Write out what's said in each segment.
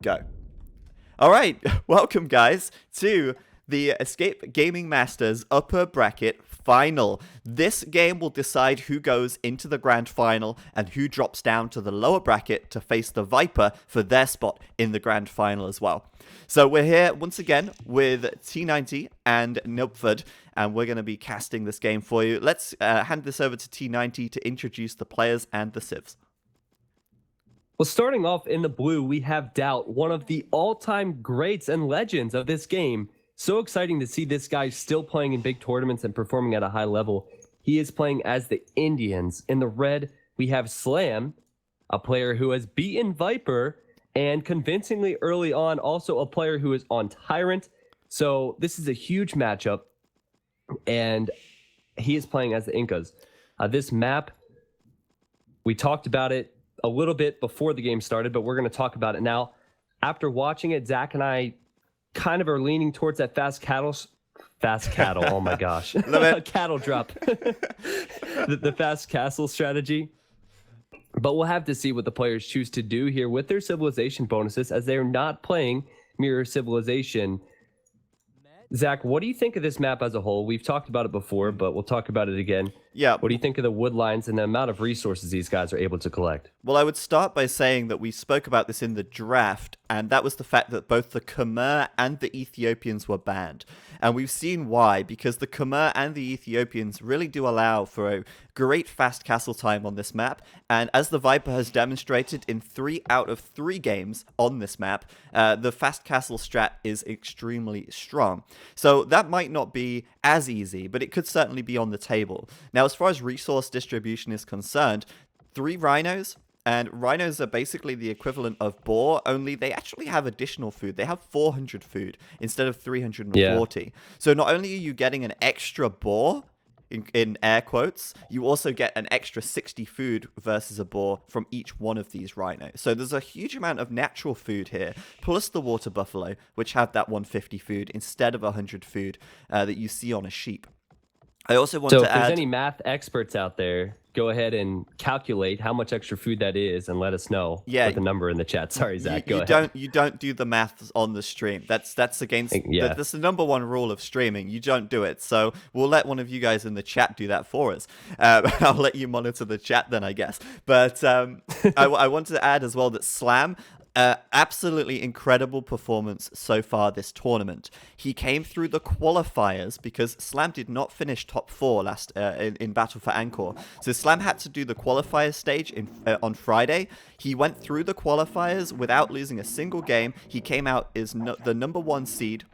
Go. All right, welcome guys to the Escape Gaming Masters Upper Bracket Final. This game will decide who goes into the grand final and who drops down to the lower bracket to face the Viper for their spot in the grand final as well. So we're here once again with T90 and Nilpford, and we're going to be casting this game for you. Let's hand this over to T90 to introduce the players and the civs. Well, starting off in the blue, we have Daut, one of the all-time greats and legends of this game. So exciting to see this guy still playing in big tournaments and performing at a high level. He is playing as the Indians. In the red, we have Slam, a player who has beaten Viper, and convincingly early on, also a player who is on Tyrant. So this is a huge matchup, and he is playing as the Incas. This map, we talked about it a little bit before the game started, but we're going to talk about it now. After watching it, Zach and I kind of are leaning towards that fast cattle. Oh my gosh. Cattle drop. the fast castle strategy. But we'll have to see what the players choose to do here with their civilization bonuses, as they're not playing Mirror Civilization. Zach, what do you think of this map as a whole? We've talked about it before, but we'll talk about it again. Yeah. What do you think of the wood lines and the amount of resources these guys are able to collect? Well, I would start by saying that we spoke about this in the draft, and that was the fact that both the Khmer and the Ethiopians were banned. And we've seen why, because the Khmer and the Ethiopians really do allow for a great fast castle time on this map, and as the Viper has demonstrated in 3 out of 3 games on this map, the fast castle strat is extremely strong. So that might not be as easy, but it could certainly be on the table. Now, as far as resource distribution is concerned, 3 rhinos, and rhinos are basically the equivalent of boar, only they actually have additional food. They have 400 food instead of 340. Yeah. So not only are you getting an extra boar, in air quotes, you also get an extra 60 food versus a boar from each one of these rhinos. So there's a huge amount of natural food here, plus the water buffalo, which have that 150 food instead of 100 food that you see on a sheep. I also want to add... So if there's any math experts out there, go ahead and calculate how much extra food that is and let us know with the number in the chat. Sorry, Zach, go ahead. You don't do the maths on the stream. That's against... That's the number one rule of streaming. You don't do it. So we'll let one of you guys in the chat do that for us. I'll let you monitor the chat then, I guess. But I wanted to add as well that Slam... absolutely incredible performance so far this tournament. He came through the qualifiers because Slam did not finish top 4 last in Battle for Angkor. So Slam had to do the qualifier stage on Friday. He went through the qualifiers without losing a single game. He came out as the number 1 seed.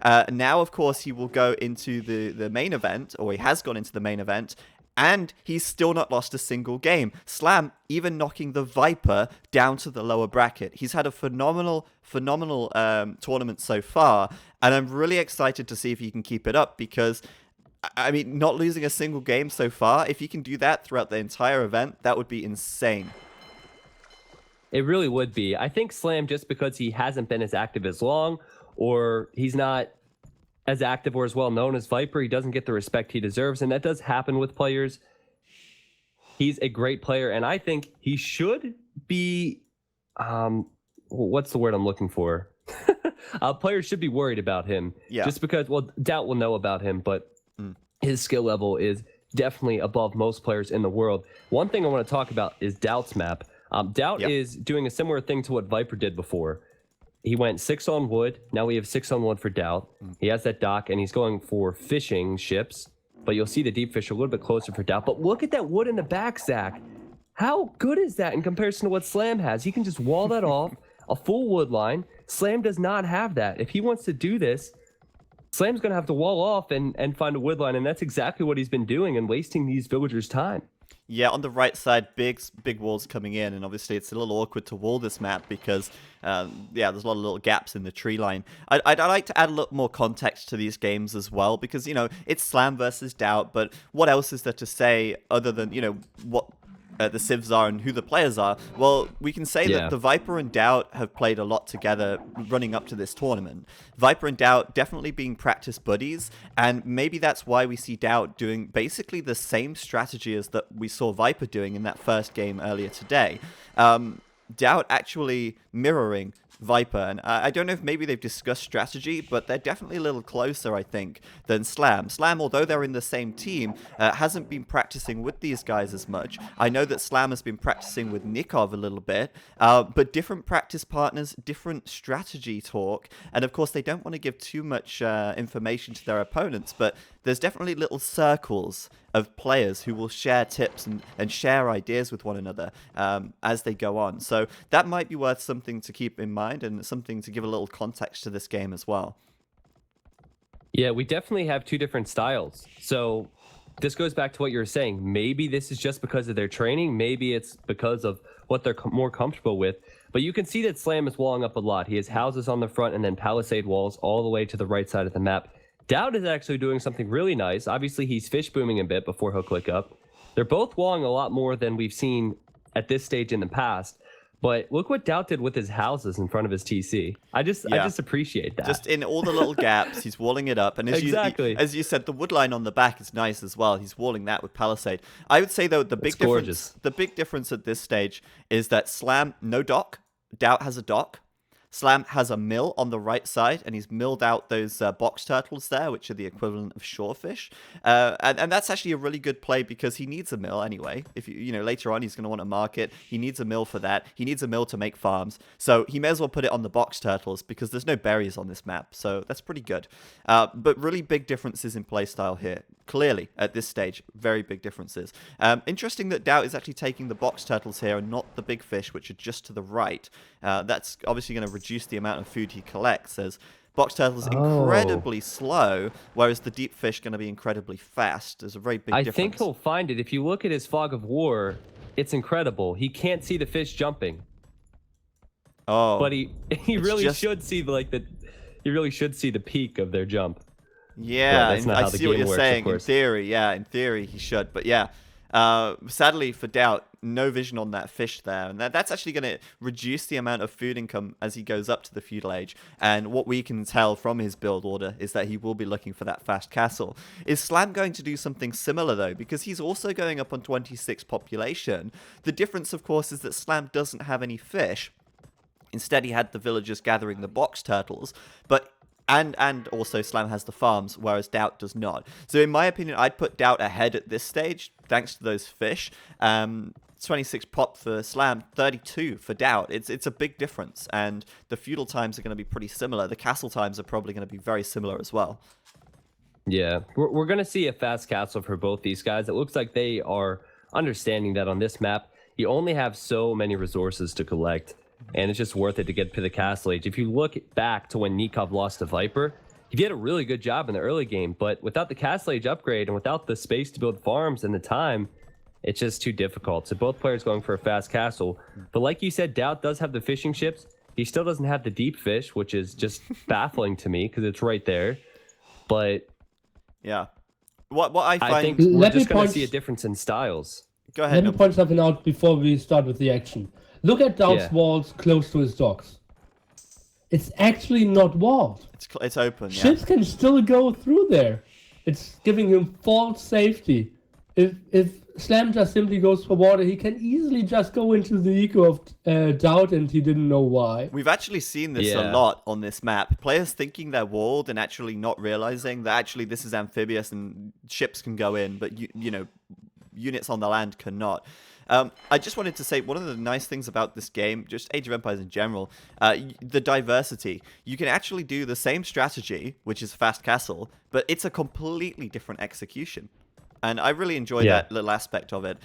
Now, of course, he will go into the main event, or he has gone into the main event, and he's still not lost a single game. Slam even knocking the Viper down to the lower bracket. He's had a phenomenal tournament so far, and I'm really excited to see if he can keep it up, because, I mean, not losing a single game so far, if he can do that throughout the entire event, that would be insane. It really would be. I think Slam, just because he hasn't been as active as long, or he's not as active or as well known as Viper, he doesn't get the respect he deserves, and that does happen with players. He's a great player, and I think he should be, what's the word I'm looking for? Players should be worried about him. Yeah. Just because, well, Daut will know about him, but his skill level is definitely above most players in the world. One thing I want to talk about is Daut's map. Daut is doing a similar thing to what Viper did before. He went 6 on wood. Now we have 6 on wood for Daut. He has that dock, and he's going for fishing ships. But you'll see the deep fish a little bit closer for Daut. But look at that wood in the back, Zach. How good is that in comparison to what Slam has? He can just wall that off, a full wood line. Slam does not have that. If he wants to do this, Slam's going to have to wall off and find a wood line, and that's exactly what he's been doing and wasting these villagers' time. Yeah, on the right side, big walls coming in, and obviously it's a little awkward to wall this map because, there's a lot of little gaps in the tree line. I'd like to add a little more context to these games as well, because, it's Slam versus Daut, but what else is there to say other than, what the civs are and who the players are? Well, we can say that the Viper and Daut have played a lot together running up to this tournament. Viper and Daut definitely being practice buddies, and maybe that's why we see Daut doing basically the same strategy as that we saw Viper doing in that first game earlier today. Daut actually mirroring Viper, and I don't know if maybe they've discussed strategy, but they're definitely a little closer, I think, than Slam. Slam, although they're in the same team, hasn't been practicing with these guys as much. I know that Slam has been practicing with Nikov a little bit, but different practice partners, different strategy talk, and of course they don't want to give too much information to their opponents, but there's definitely little circles of players who will share tips and share ideas with one another as they go on. So that might be worth something to keep in mind and something to give a little context to this game as well. Yeah, we definitely have two different styles. So this goes back to what you were saying. Maybe this is just because of their training. Maybe it's because of what they're more comfortable with. But you can see that Slam is walling up a lot. He has houses on the front and then palisade walls all the way to the right side of the map. Daut is actually doing something really nice. Obviously, he's fish booming a bit before he'll click up. They're both walling a lot more than we've seen at this stage in the past. But look what Daut did with his houses in front of his TC. I just appreciate that. Just in all the little gaps, he's walling it up. And as you said, the wood line on the back is nice as well. He's walling that with palisade. I would say, though, the big difference at this stage is that Slam, no dock. Daut has a dock. Slam has a mill on the right side, and he's milled out those box turtles there, which are the equivalent of shorefish. And that's actually a really good play because he needs a mill anyway. If you know later on he's going to want to market, he needs a mill for that. He needs a mill to make farms, so he may as well put it on the box turtles because there's no berries on this map, so that's pretty good. But really big differences in playstyle here. Clearly, at this stage, very big differences. Interesting that Daut is actually taking the box turtles here and not the big fish, which are just to the right. That's obviously going to reduce the amount of food he collects, as box turtles incredibly slow, whereas the deep fish going to be incredibly fast. There's a very big difference. I think he'll find it. If you look at his fog of war, it's incredible. He can't see the fish jumping. Oh, but he really should see he really should see the peak of their jump. Yeah, I see what you're saying. In theory he should, but yeah. Sadly for Daut, no vision on that fish there, and that's actually going to reduce the amount of food income as he goes up to the feudal age. And what we can tell from his build order is that he will be looking for that fast castle. Is Slam going to do something similar though? Because he's also going up on 26 population. The difference, of course, is that Slam doesn't have any fish. Instead, he had the villagers gathering the box turtles, but and also Slam has the farms, whereas Daut does not. So in my opinion, I'd put Daut ahead at this stage, thanks to those fish. 26 pop for Slam, 32 for Daut. It's a big difference, and the feudal times are going to be pretty similar. The castle times are probably going to be very similar as well. Yeah, we're going to see a fast castle for both these guys. It looks like they are understanding that on this map, you only have so many resources to collect. And it's just worth it to get to the castle age. If you look back to when Nikov lost to Viper, he did a really good job in the early game, but without the castle age upgrade and without the space to build farms and the time, it's just too difficult. So both players going for a fast castle. But like you said, Daut does have the fishing ships. He still doesn't have the deep fish, which is just baffling to me because it's right there. But yeah, what I think we're just going to see a difference in styles. Go ahead. Let me point something out before we start with the action. Look at Daut's walls close to his docks. It's actually not walled. It's open. Ships can still go through there. It's giving him false safety. If Slam just simply goes for water, he can easily just go into the eco of Daut, and he didn't know why. We've actually seen this a lot on this map. Players thinking they're walled and actually not realizing that actually this is amphibious and ships can go in, but you know, units on the land cannot. I just wanted to say one of the nice things about this game, just Age of Empires in general, the diversity. You can actually do the same strategy, which is fast castle, but it's a completely different execution. And I really enjoy that little aspect of it.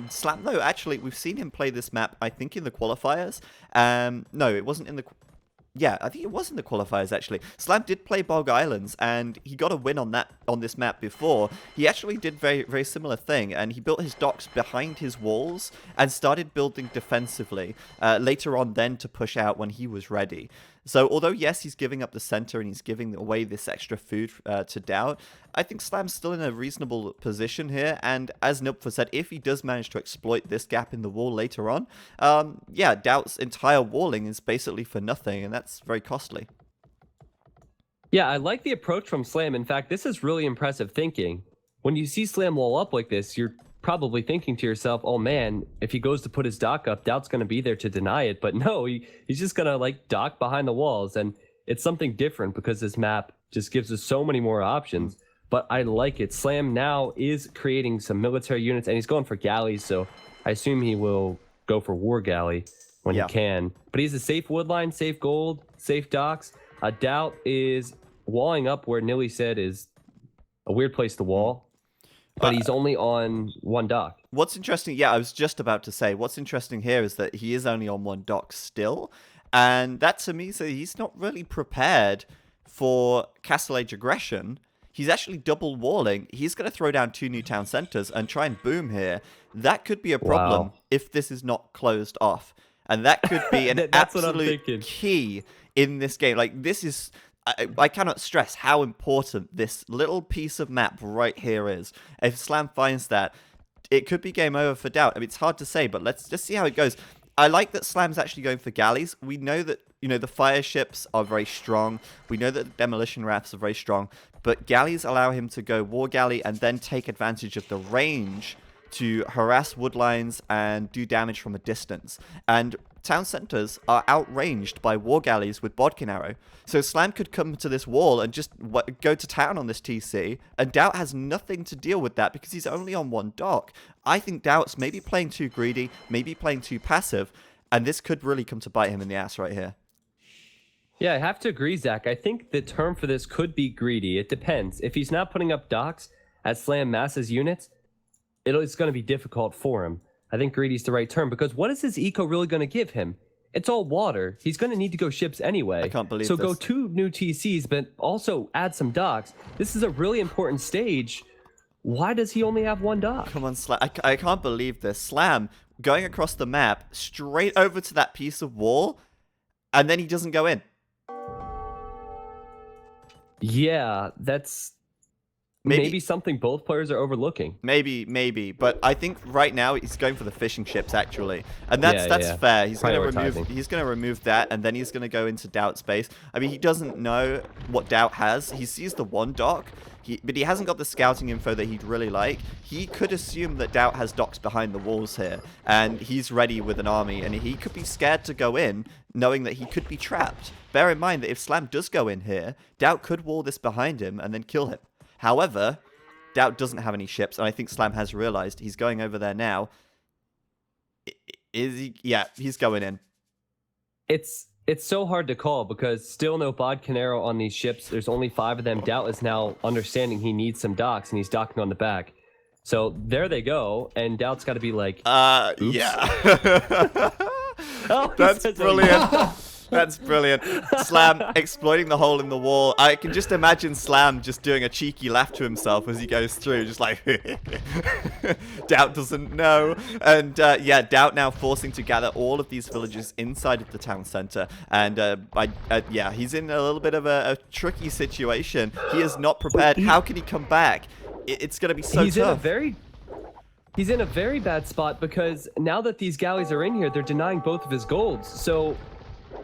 Slam, though, actually, we've seen him play this map, I think, in the qualifiers. No, it wasn't in the... Yeah, I think it was in the qualifiers, actually. Slam did play Bog Islands, and he got a win on this map before. He actually did very similar thing, and he built his docks behind his walls and started building defensively later on then to push out when he was ready. So although, yes, he's giving up the center and he's giving away this extra food to Daut, I think Slam's still in a reasonable position here. And as Nilpfer said, if he does manage to exploit this gap in the wall later on, yeah, Daut's entire walling is basically for nothing, and that's very costly. Yeah, I like the approach from Slam. In fact, this is really impressive thinking. When you see Slam wall up like this, you're probably thinking to yourself, oh man, if he goes to put his dock up, Doubt's going to be there to deny it. But no, he's just going to like dock behind the walls. And it's something different because this map just gives us so many more options. But I like it. Slam now is creating some military units, and he's going for galleys. So I assume he will go for war galley when he can. But he's a safe wood line, safe gold, safe docks. Daut is walling up where Nilly said is a weird place to wall. But he's only on one dock. What's interesting, I was just about to say, what's interesting here is that he is only on one dock still. And that to me, so he's not really prepared for Castle Age aggression. He's actually double walling. He's going to throw down 2 new town centers and try and boom here. That could be a problem if this is not closed off. And that could be an absolute key in this game. Like, this is... I cannot stress how important this little piece of map right here is. If Slam finds that, it could be game over for Daut. I mean, it's hard to say, but let's just see how it goes. I like that Slam's actually going for galleys. We know that, the fire ships are very strong. We know that the demolition rafts are very strong. But galleys allow him to go war galley and then take advantage of the range to harass wood lines and do damage from a distance. And town centers are outranged by war galleys with bodkin arrow. So Slam could come to this wall and just go to town on this TC, and Daut has nothing to deal with that because he's only on one dock. I think Daut's maybe playing too greedy, maybe playing too passive, and this could really come to bite him in the ass right here. Yeah, I have to agree, Zach. I think the term for this could be greedy. It depends. If he's not putting up docks as Slam masses units, it's going to be difficult for him. I think greedy is the right term, because what is his eco really going to give him? It's all water. He's going to need to go ships anyway. I can't believe so this. Go 2 new TCs, but also add some docks. This is a really important stage. Why does he only have one dock? Come on, Slam. I can't believe this. Slam going across the map, straight over to that piece of wall, and then he doesn't go in. Yeah, that's... Maybe something both players are overlooking. Maybe, but I think right now he's going for the fishing ships actually, and that's fair. He's going to remove that, and then he's going to go into Daut space. I mean, he doesn't know what Daut has. He sees the one dock, but he hasn't got the scouting info that he'd really like. He could assume that Daut has docks behind the walls here, and he's ready with an army, and he could be scared to go in, knowing that he could be trapped. Bear in mind that if Slam does go in here, Daut could wall this behind him and then kill him. However, Daut doesn't have any ships, and I think Slam has realized he's going over there now. Is he? Yeah, he's going in. It's so hard to call because still no bodkin arrow on these ships. There's only 5 of them. Daut is now understanding he needs some docks, and he's docking on the back. So there they go, and Daut's got to be like, oops. Yeah. That's brilliant. That's brilliant. Slam exploiting the hole in the wall. I can just imagine Slam just doing a cheeky laugh to himself as he goes through, just like, Daut doesn't know. And Daut now forcing to gather all of these villagers inside of the town center. And he's in a little bit of a tricky situation. He is not prepared. How can he come back? It's going to be so tough. He's in a very bad spot because now that these galleys are in here, they're denying both of his golds. So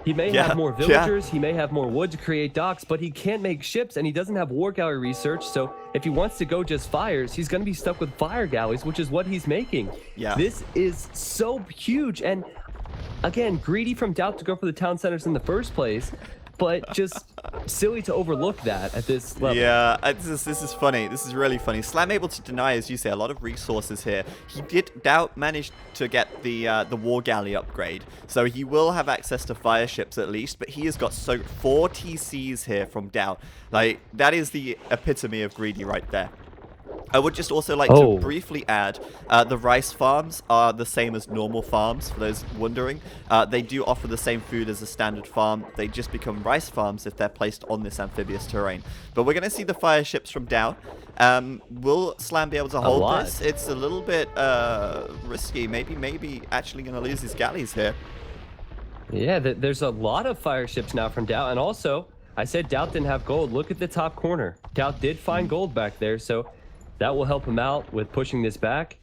he may have more villagers, he may have more wood to create docks, but he can't make ships, and he doesn't have war galley research, so if he wants to go just fires, he's going to be stuck with fire galleys, which is what he's making. Yeah. This is so huge, and again, greedy from Daut to go for the town centers in the first place, but just silly to overlook that at this level. Yeah, this is funny. This is really funny. Slam able to deny, as you say, a lot of resources here. Daut managed to get the war galley upgrade, so he will have access to fire ships at least, but he has got 4 TCs here from Daut. Like, that is the epitome of greedy right there. I would just also like to briefly add, the rice farms are the same as normal farms, for those wondering. They do offer the same food as a standard farm. They just become rice farms if they're placed on this amphibious terrain. But we're going to see the fire ships from Daut. Will Slam be able to hold this? It's a little bit risky. Maybe actually going to lose his galleys here. Yeah, there's a lot of fire ships now from Daut. And also, I said Daut didn't have gold. Look at the top corner. Daut did find gold back there, so that will help him out with pushing this back.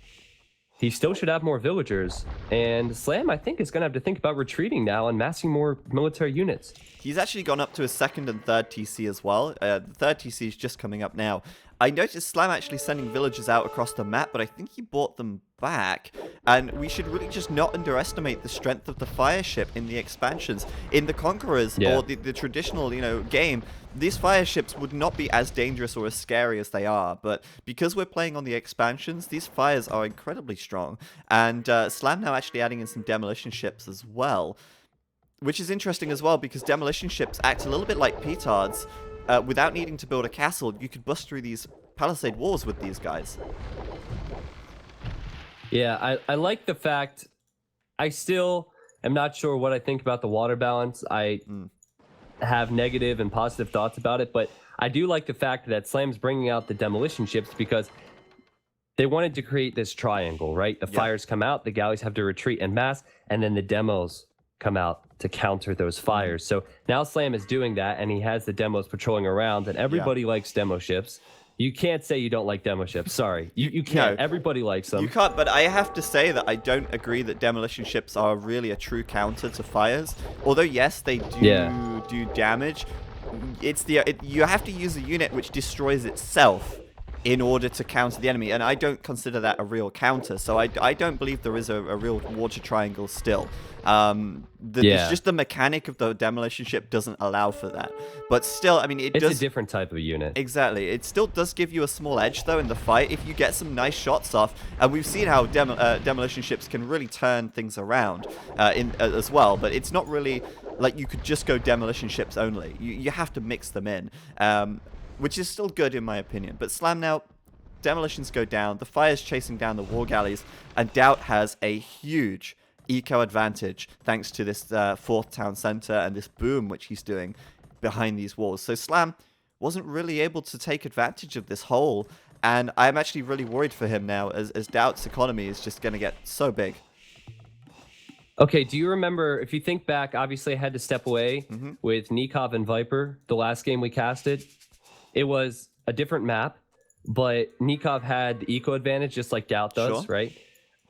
He still should have more villagers. And Slam, I think, is going to have to think about retreating now and massing more military units. He's actually gone up to his 2nd and 3rd TC as well. The 3rd TC is just coming up now. I noticed Slam actually sending villagers out across the map, but I think he brought them back. And we should really just not underestimate the strength of the fire ship in the expansions. In the Conquerors, or the traditional, game, these fire ships would not be as dangerous or as scary as they are. But because we're playing on the expansions, these fires are incredibly strong. And Slam now actually adding in some demolition ships as well. Which is interesting as well, because demolition ships act a little bit like petards. Without needing to build a castle, you could bust through these palisade walls with these guys. Yeah, I like the fact. I still am not sure what I think about the water balance. I have negative and positive thoughts about it, but I do like the fact that Slam's bringing out the demolition ships because they wanted to create this triangle, right? The fires come out, the galleys have to retreat en masse, and then the demos come out to counter those fires. So now Slam is doing that, and he has the demos patrolling around, and everybody likes demo ships. You can't say you don't like demo ships. Sorry. You can't. No, everybody likes them. You can't, but I have to say that I don't agree that demolition ships are really a true counter to fires. Although, yes, they do damage. You have to use a unit which destroys itself in order to counter the enemy, and I don't consider that a real counter. So I don't believe there is a real water triangle still. It's just the mechanic of the demolition ship doesn't allow for that. But still, I mean, it's a different type of unit. Exactly. It still does give you a small edge, though, in the fight if you get some nice shots off. And we've seen how demolition ships can really turn things around as well. But it's not really like you could just go demolition ships only. You have to mix them in, which is still good in my opinion. But Slam now, demolitions go down. The fire's chasing down the war galleys. And Daut has a huge eco advantage thanks to this fourth town center and this boom which he's doing behind these walls. So Slam wasn't really able to take advantage of this hole, and I'm actually really worried for him now as Daut's economy is just going to get so big. Okay, do you remember, if you think back, obviously I had to step away with Nikov and Viper the last game we casted. It was a different map, but Nikov had the eco advantage just like Daut does, right?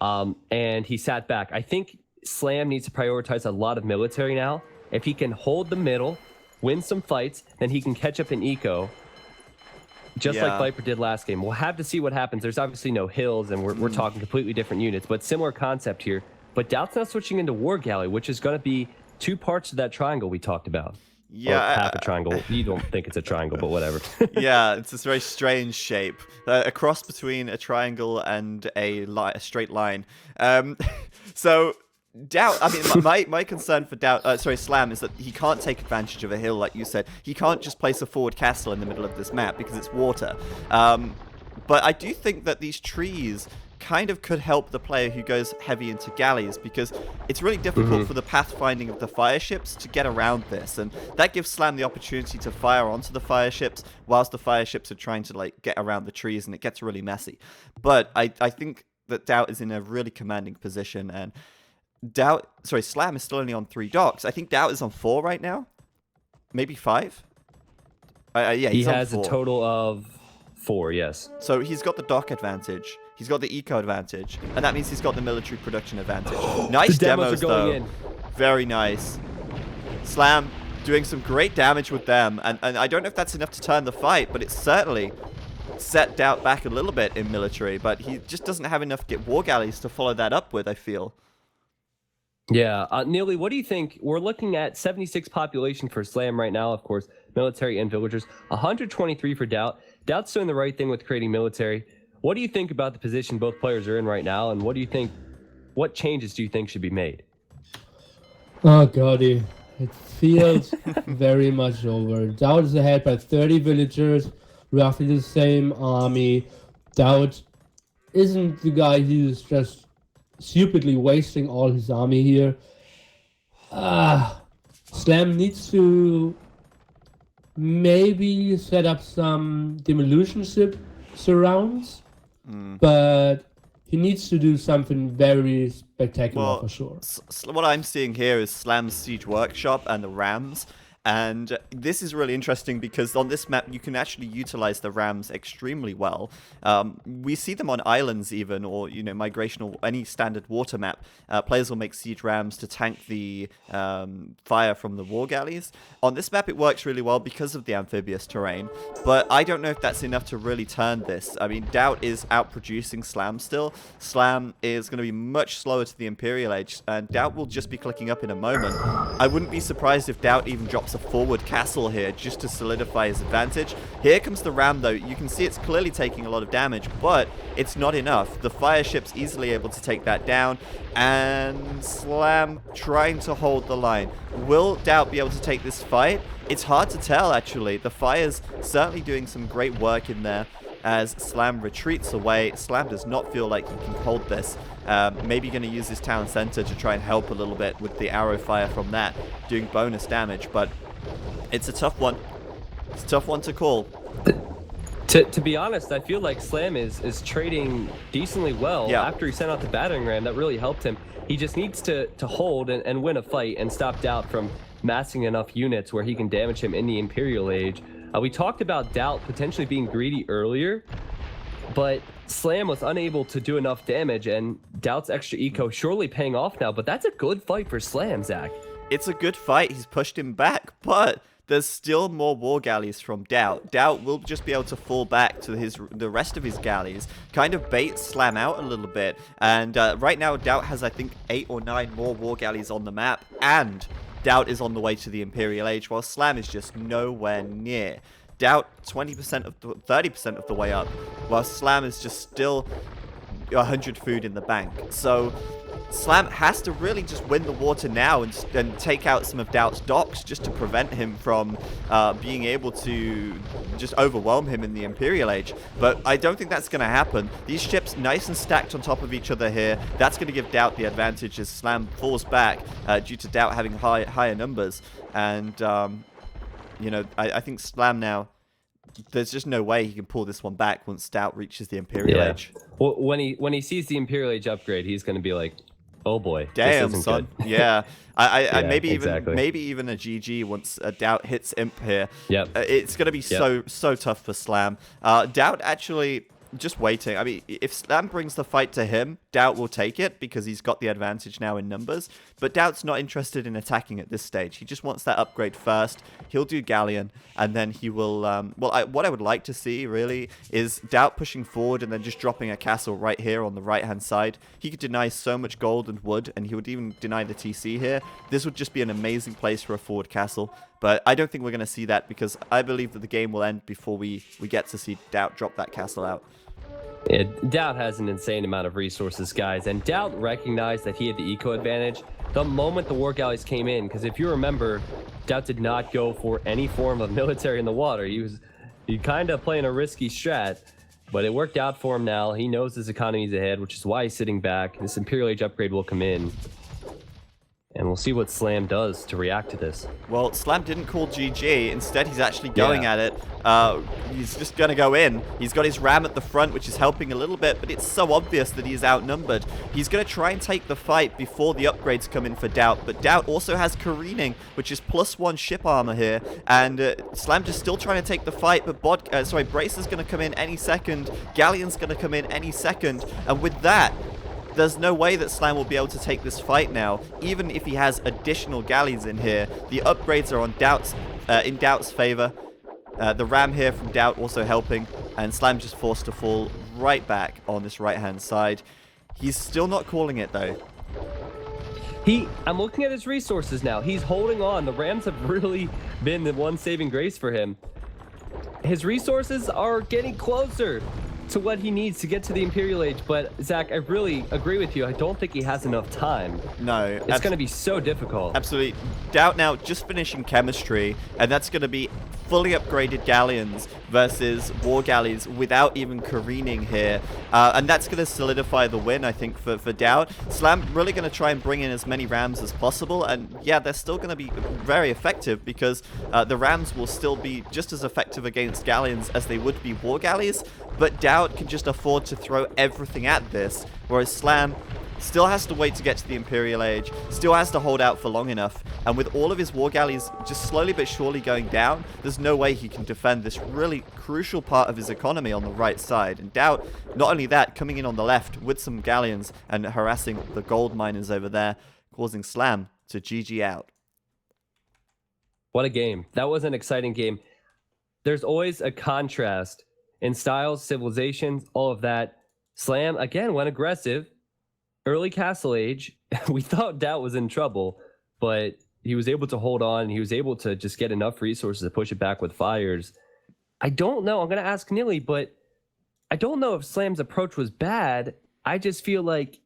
And he sat back. I think Slam needs to prioritize a lot of military now. If he can hold the middle, win some fights, then he can catch up in eco, just like Viper did last game. We'll have to see what happens. There's obviously no hills, and we're talking completely different units, but similar concept here. But Daut's now switching into War Galley, which is going to be two parts of that triangle we talked about. Yeah, or half a triangle. You don't think it's a triangle, but whatever. Yeah, it's this very strange shape, a cross between a triangle and a straight line. So Daut, I mean, my concern for Slam is that he can't take advantage of a hill, like you said. He can't just place a forward castle in the middle of this map because it's water. But I do think that these trees kind of could help the player who goes heavy into galleys, because it's really difficult for the pathfinding of the fire ships to get around this, and that gives Slam the opportunity to fire onto the fire ships whilst the fire ships are trying to get around the trees, and it gets really messy. But I think that Daut is in a really commanding position, and Slam is still only on 3 docks. I think Daut is on 4 right now, maybe 5. He has a total of 4, yes. So he's got the dock advantage. He's got the eco advantage, and that means he's got the military production advantage. Nice demos, though. Very nice. Slam doing some great damage with them, and I don't know if that's enough to turn the fight, but it certainly set Daut back a little bit in military, but he just doesn't have enough war galleys to follow that up with, I feel. Yeah. Neely, what do you think? We're looking at 76 population for Slam right now, of course, military and villagers. 123 for Daut. Daut's doing the right thing with creating military. What do you think about the position both players are in right now, and what changes do you think should be made? Oh, Goddy. It feels very much over. Daut is ahead by 30 villagers, roughly the same army. Daut isn't the guy who's just stupidly wasting all his army here. Slam needs to maybe set up some demolition ship surrounds, but he needs to do something very spectacular for sure. What I'm seeing here is Slam's Siege Workshop and the Rams, And this is really interesting because on this map, you can actually utilize the rams extremely well. We see them on islands even, or, you know, migration or any standard water map. Players will make siege rams to tank the fire from the war galleys. On this map, it works really well because of the amphibious terrain, but I don't know if that's enough to really turn this. I mean, Daut is outproducing Slam still. Slam is going to be much slower to the Imperial Age, and Daut will just be clicking up in a moment. I wouldn't be surprised if Daut even drops a forward castle here just to solidify his advantage. Here comes the ram though. You can see it's clearly taking a lot of damage, but it's not enough. The fire ship's easily able to take that down, and Slam trying to hold the line. Will Daut be able to take this fight? It's hard to tell actually. The fire's certainly doing some great work in there as Slam retreats away. Slam does not feel like he can hold this. Maybe going to use his town center to try and help a little bit with the arrow fire from that, doing bonus damage, but it's a tough one. It's a tough one to call. To be honest, I feel like Slam is trading decently well. After he sent out the battering ram. That really helped him. He just needs to hold and win a fight and stop Daut from massing enough units where he can damage him in the Imperial Age. We talked about Daut potentially being greedy earlier, but Slam was unable to do enough damage, and Daut's extra eco surely paying off now, but that's a good fight for Slam, Zach. It's a good fight. He's pushed him back, but there's still more war galleys from Daut. Daut will just be able to fall back to the rest of his galleys, kind of bait Slam out a little bit. And right now, Daut has, I think, 8 or 9 more war galleys on the map, and Daut is on the way to the Imperial Age, while Slam is just nowhere near. Daut 30% of the way up, while Slam is just still 100 food in the bank. So Slam has to really just win the water now and take out some of Daut's docks just to prevent him from being able to just overwhelm him in the Imperial Age. But I don't think that's going to happen. These ships nice and stacked on top of each other here. That's going to give Daut the advantage as Slam falls back due to Daut having higher numbers. And, you know, I think Slam now, there's just no way he can pull this one back once Daut reaches the Imperial Age. Well, when he sees the Imperial Age upgrade, he's going to be like, oh boy, damn, this isn't son. good. Yeah. I maybe exactly. even a GG once Daut hits Imp here. Yep. It's going to be so tough for Slam. Daut actually just waiting. I mean, if Slam brings the fight to him, Daut will take it because he's got the advantage now in numbers. But Daut's not interested in attacking at this stage. He just wants that upgrade first. He'll do Galleon, and then he will... what I would like to see, really, is Daut pushing forward and then just dropping a castle right here on the right-hand side. He could deny so much gold and wood, and he would even deny the TC here. This would just be an amazing place for a forward castle. But I don't think we're going to see that because I believe that the game will end before we get to see Daut drop that castle out. Yeah, Daut has an insane amount of resources, guys, and Daut recognized that he had the eco advantage the moment the war galleys came in, because if you remember, Daut did not go for any form of military in the water. He kind of playing a risky strat, but it worked out for him now. He knows his economy's ahead, which is why he's sitting back. This Imperial Age upgrade will come in, and we'll see what Slam does to react to this. Well, Slam didn't call GG. Instead, he's actually going at it. He's just going to go in. He's got his ram at the front, which is helping a little bit, but it's so obvious that he's outnumbered. He's going to try and take the fight before the upgrades come in for Daut, but Daut also has careening, which is +1 ship armor here, and Slam just still trying to take the fight, but Brace is going to come in any second. Galleon's going to come in any second, and with that, there's no way that Slam will be able to take this fight now, even if he has additional galleys in here. The upgrades are on in Daut's favor. The ram here from Daut also helping, and Slam just forced to fall right back on this right-hand side. He's still not calling it, though. I'm looking at his resources now. He's holding on. The Rams have really been the one saving grace for him. His resources are getting closer to what he needs to get to the Imperial Age, but Zach, I really agree with you. I don't think he has enough time. No. It's going to be so difficult. Absolutely. Daut now just finishing chemistry, and that's going to be fully upgraded galleons versus war galleys without even careening here. And that's going to solidify the win, I think, for Daut. Slam really going to try and bring in as many rams as possible, and yeah, they're still going to be very effective because the rams will still be just as effective against galleons as they would be war galleys, but Daut can just afford to throw everything at this, whereas Slam Still has to wait to get to the Imperial Age, still has to hold out for long enough, and with all of his war galleys just slowly but surely going down, there's no way he can defend this really crucial part of his economy on the right side. And Daut, not only that, coming in on the left with some galleons and harassing the gold miners over there, causing Slam to GG out. What a game. That was an exciting game. There's always a contrast in styles, civilizations, all of that. Slam, again, went aggressive. Early Castle Age, we thought Daut was in trouble, but he was able to hold on. He was able to just get enough resources to push it back with fires. I don't know. I'm going to ask Nilly, but I don't know if Slam's approach was bad. I just feel like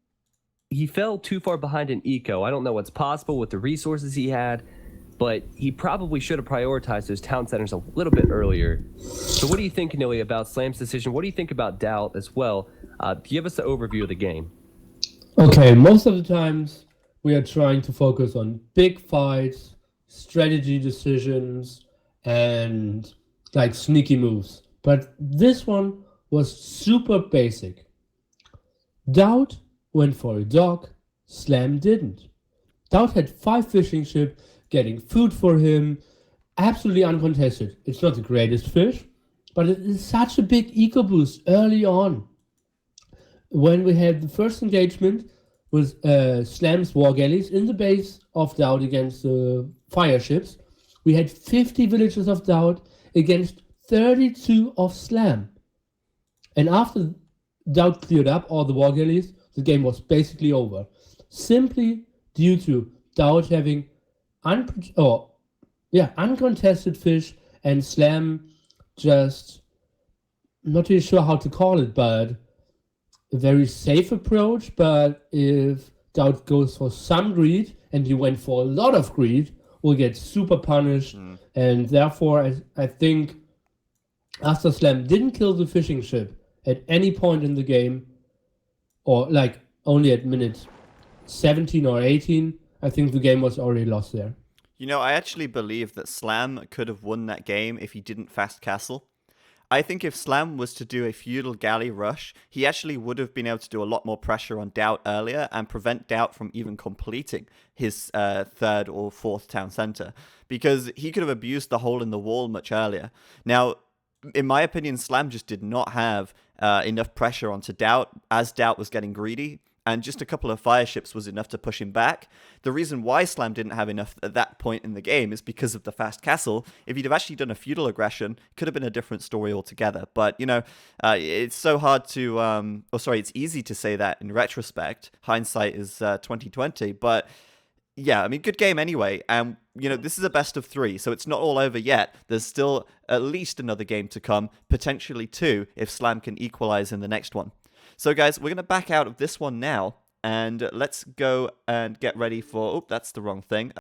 he fell too far behind in eco. I don't know what's possible with the resources he had, but he probably should have prioritized those town centers a little bit earlier. So what do you think, Nilly, about Slam's decision? What do you think about Daut as well? Give us the overview of the game. Okay, most of the times we are trying to focus on big fights, strategy decisions, and like sneaky moves. But this one was super basic. Daut went for a dock, Slam didn't. Daut had 5 fishing ships getting food for him, absolutely uncontested. It's not the greatest fish, but it is such a big eco boost early on. When we had the first engagement with Slam's war galleys in the base of Daut against the fire ships, we had 50 villages of Daut against 32 of Slam. And after Daut cleared up all the war galleys, the game was basically over. Simply due to Daut having uncontested fish and Slam just, not really sure how to call it, but a very safe approach. But if Daut goes for some greed, and he went for a lot of greed, will get super punished. And therefore, I think after Slam didn't kill the fishing ship at any point in the game, or like only at minute 17 or 18, I think the game was already lost there. You know, I actually believe that Slam could have won that game if he didn't fast castle. I think if Slam was to do a feudal galley rush, he actually would have been able to do a lot more pressure on Daut earlier and prevent Daut from even completing his 3rd or 4th town center, because he could have abused the hole in the wall much earlier. Now, in my opinion, Slam just did not have enough pressure onto Daut as Daut was getting greedy, and just a couple of fire ships was enough to push him back. The reason why Slam didn't have enough at that point in the game is because of the fast castle. If he'd have actually done a feudal aggression, it could have been a different story altogether. But, you know, it's so hard to, it's easy to say that in retrospect. Hindsight is 2020, but yeah, I mean, good game anyway. And, you know, this is a best of 3, so it's not all over yet. There's still at least another game to come, potentially 2, if Slam can equalize in the next one. So, guys, we're going to back out of this one now, and let's go and get ready for... Oh, that's the wrong thing.